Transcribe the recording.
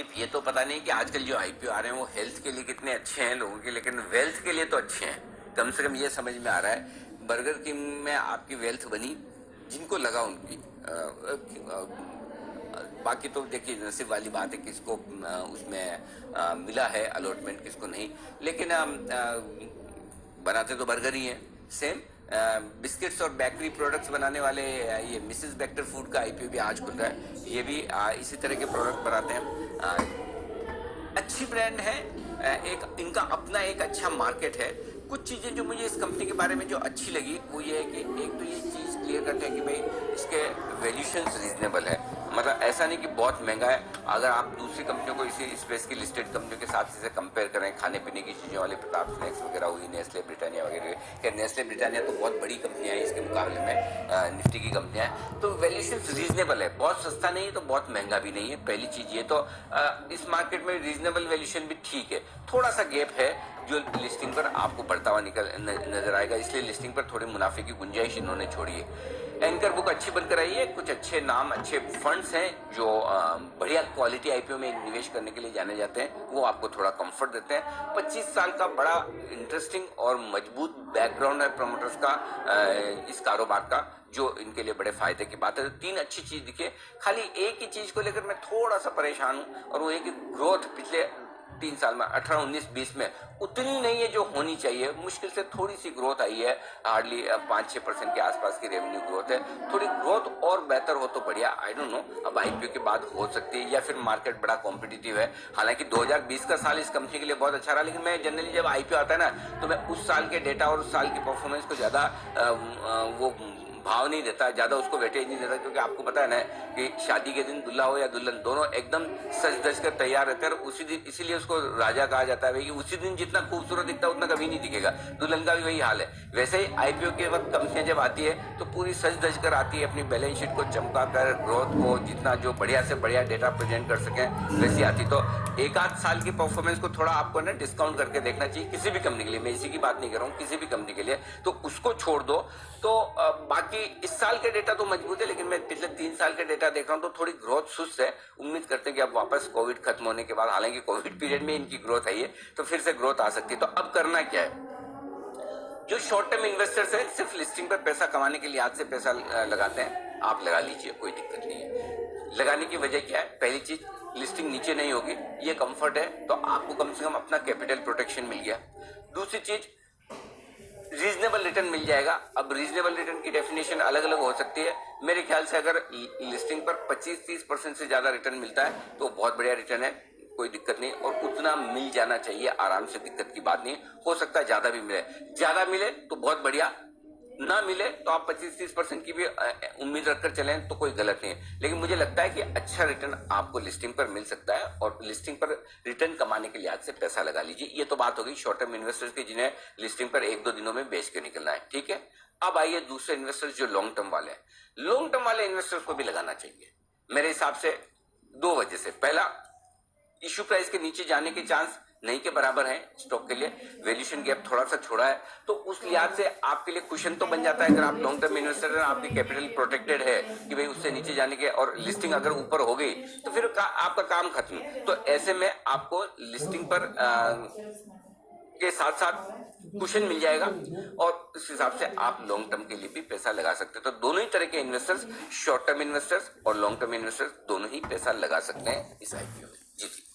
संदीप, ये तो पता नहीं कि आजकल जो आईपीओ आ रहे हैं वो हेल्थ के लिए कितने अच्छे हैं लोगों के, लेकिन वेल्थ के लिए तो अच्छे हैं। कम से कम ये समझ में आ रहा है बर्गर किंग में आपकी वेल्थ बनी, जिनको लगा उनकी। बाकी तो देखिए नसीब वाली बात है, किसको उसमें मिला है अलॉटमेंट, किसको नहीं। लेकिन बनाते तो बर्गर ही हैं सेम। बिस्किट्स और बेकरी प्रोडक्ट्स बनाने वाले ये मिसेस बेक्टर फूड का आईपीओ भी आज खुल रहा है। ये भी इसी तरह के प्रोडक्ट बनाते हैं। अच्छी ब्रांड है, एक इनका अपना एक अच्छा मार्केट है। कुछ चीज़ें जो मुझे इस कंपनी के बारे में जो अच्छी लगी वो ये है कि एक तो ये चीज़ क्लियर कट है कि भाई इसके वैल्यूशन रीजनेबल है। मतलब ऐसा नहीं कि बहुत महंगा है। अगर आप दूसरी कंपनियों को इसी स्पेस की लिस्टेड कंपनियों के साथ इसे कंपेयर करें, खाने पीने की चीज़ों वाले प्रताप स्नैक्स वगैरह हुई, नेस्ले ब्रिटानिया वगैरह, क्या नेस्ले ब्रिटानिया तो बहुत बड़ी कंपनियाँ हैं इसके मुकाबले में, निफ्टी की कंपनियाँ हैं, तो वैल्यूशन रीजनेबल है। बहुत सस्ता नहीं है तो बहुत महंगा भी नहीं है। पहली चीज़ ये तो इस मार्केट में रीजनेबल वैल्यूशन भी ठीक है। थोड़ा सा गैप है जो लिस्टिंग पर आपको बढ़ता हुआ नजर आएगा, इसलिए लिस्टिंग पर थोड़े मुनाफे की गुंजाइश इन्होंने छोड़ी है। एंकर बुक अच्छी बनकर आई है। कुछ अच्छे नाम, अच्छे फंड्स हैं जो बढ़िया क्वालिटी आईपीओ में निवेश करने के लिए जाने जाते हैं, वो आपको थोड़ा कंफर्ट देते हैं। 25 साल का बड़ा इंटरेस्टिंग और मजबूत बैकग्राउंड है प्रमोटर्स का इस कारोबार का, जो इनके लिए बड़े फायदे की बात है। तो तीन अच्छी चीज दिखे। खाली एक ही चीज को लेकर मैं थोड़ा सा परेशान हूँ, और वो एक ग्रोथ पिछले 3 साल में 18, 19, 20 में उतनी नहीं है जो होनी चाहिए। मुश्किल से थोड़ी सी ग्रोथ आई है, हार्डली 5-6% के आसपास की रेवेन्यू ग्रोथ है। थोड़ी ग्रोथ और बेहतर हो तो बढ़िया। आई डोंट नो, अब आईपीओ के बाद हो सकती है, या फिर मार्केट बड़ा कॉम्पिटिटिव है। हालांकि 2020 का साल इस कंपनी के लिए बहुत अच्छा रहा, लेकिन मैं जनरली जब आईपीओ आता है ना तो मैं उस साल के डेटा और उस साल की परफॉर्मेंस को ज्यादा वो भाव नहीं देता, ज्यादा उसको वेटेज नहीं देता, क्योंकि आपको पता है ना कि शादी के दिन दूल्हा हो या दुल्हन दोनों एकदम सज धज कर तैयार रहते हैं, और उसी दिन इसीलिए उसको राजा कहा जाता है भाई, कि उसी दिन जितना खूबसूरत दिखता है उतना कभी नहीं दिखेगा। दुल्हन का भी वही हाल है। वैसे ही आईपीओ के वक्त कंपनियां जब आती है तो पूरी सज धज कर आती है, अपनी बैलेंस शीट को चमका कर, ग्रोथ को जितना जो बढ़िया से बढ़िया डेटा प्रेजेंट कर सके वैसी आती। तो एक आध साल की परफॉर्मेंस को थोड़ा आपको ना डिस्काउंट करके देखना चाहिए किसी भी कंपनी के लिए। मैं इसी की बात नहीं कर रहा हूँ, किसी भी कंपनी के लिए, तो उसको छोड़ दो। तो बाकी इस साल के डेटा तो मजबूत है, लेकिन मैं पिछले 3 साल के डेटा देख रहा हूँ तो थोड़ी ग्रोथ सुस्त है। उम्मीद करते हैं कि अब वापस कोविड खत्म होने के बाद, हालांकि कोविड पीरियड में इनकी ग्रोथ आई है, तो फिर से ग्रोथ आ सकती है। तो अब करना क्या है, जो शॉर्ट टर्म इन्वेस्टर्स हैं सिर्फ लिस्टिंग पर पैसा कमाने के लिए आज से पैसा लगाते हैं, आप लगा लीजिए, कोई दिक्कत नहीं है। लगाने की वजह क्या है, पहली चीज लिस्टिंग नीचे नहीं होगी, ये कंफर्ट है, तो आपको कम से कम अपना कैपिटल प्रोटेक्शन मिल गया। दूसरी चीज, रीजनेबल रिटर्न मिल जाएगा। अब रीजनेबल रिटर्न की डेफिनेशन अलग अलग हो सकती है। मेरे ख्याल से अगर लिस्टिंग पर 25-30% से ज्यादा रिटर्न मिलता है तो बहुत बढ़िया रिटर्न है, कोई दिक्कत नहीं, और उतना मिल जाना चाहिए आराम से, दिक्कत की बात नहीं। हो सकता है ज्यादा भी मिले, ज्यादा मिले तो बहुत बढ़िया, ना मिले तो आप 25-30% की भी उम्मीद रखकर चलें तो कोई गलत नहीं है। लेकिन मुझे लगता है कि अच्छा रिटर्न आपको लिस्टिंग पर मिल सकता है, और लिस्टिंग पर रिटर्न कमाने के लिए आज से पैसा लगा लीजिए। ये तो बात हो गई शॉर्ट टर्म इन्वेस्टर्स की, जिन्हें लिस्टिंग पर 1-2 दिनों में बेच के निकलना है, ठीक है। अब आइए दूसरे इन्वेस्टर्स जो लॉन्ग टर्म वाले हैं। लॉन्ग टर्म वाले इन्वेस्टर्स को भी लगाना चाहिए मेरे हिसाब से, 2 वजह से। पहला, इश्यू प्राइस के नीचे जाने के चांस नहीं के बराबर है स्टॉक के लिए, वैल्यूएशन गैप थोड़ा सा छोड़ा है, तो उस लिहाज से आपके लिए कुशन तो बन जाता है। अगर आप लॉन्ग टर्म इन्वेस्टर हैं, आपकी कैपिटल प्रोटेक्टेड है कि भाई उससे नीचे जाने के, और लिस्टिंग अगर ऊपर हो गई तो फिर आपका काम खत्म। तो ऐसे में आपको लिस्टिंग पर के साथ साथ कुशन मिल जाएगा, और उस हिसाब से आप लॉन्ग टर्म के लिए भी पैसा लगा सकते हैं। तो दोनों ही तरह के इन्वेस्टर्स, शॉर्ट टर्म इन्वेस्टर्स और लॉन्ग टर्म इन्वेस्टर्स, दोनों ही पैसा लगा सकते हैं इस आईपीओ में। जी जी।